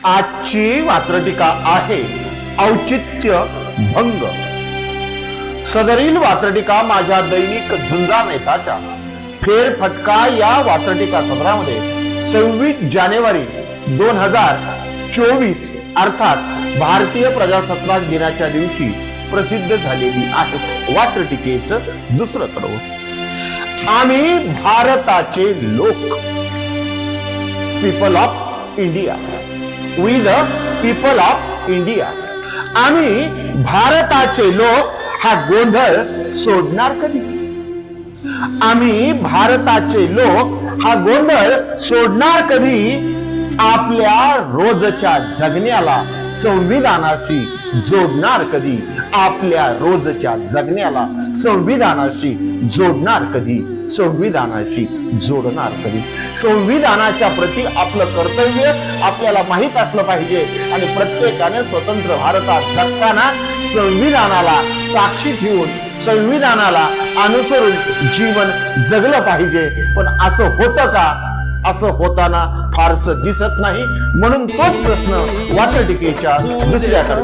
आजची वात्रटिका आहे औचित्य भंग। सदरील वात्रटिका माझ्या दैनिक झुंजार नेताच्या फेरफटका या वात्रटिका सदरामध्ये 26 जानेवारी 2024 अर्थात भारतीय प्रजासत्ताक दिनाच्या दिवशी प्रसिद्ध झालेली आहे। वात्रटिकेचं दुसरं कडवं, आम्ही भारताचे लोक, people of India, we the people of India. आम्ही भारताचे लोक हा गोंधळ सोडणार कधी? आम्ही भारताचे लोक हा गोंधळ सोडणार कधी? आपल्या रोजच्या जगण्याला संविधानाशी जोडणार कधी? आपल्या रोजच्या जगण्याला संविधानाशी जोडणार कधी? संविधानाशी जोडणार कधी? संविधानाच्या प्रती आपलं कर्तव्य आपल्याला माहित असलं पाहिजे आणि प्रत्येकाने स्वतंत्र भारतात जगताना संविधानाला साक्षी ठेवून संविधानाला अनुसरून जीवन जगलं पाहिजे। पण असं होतं का? असं होताना फारसं दिसत नाही। म्हणून तोच प्रश्न वात्रटिकेच्या दुसऱ्या टप्प्यात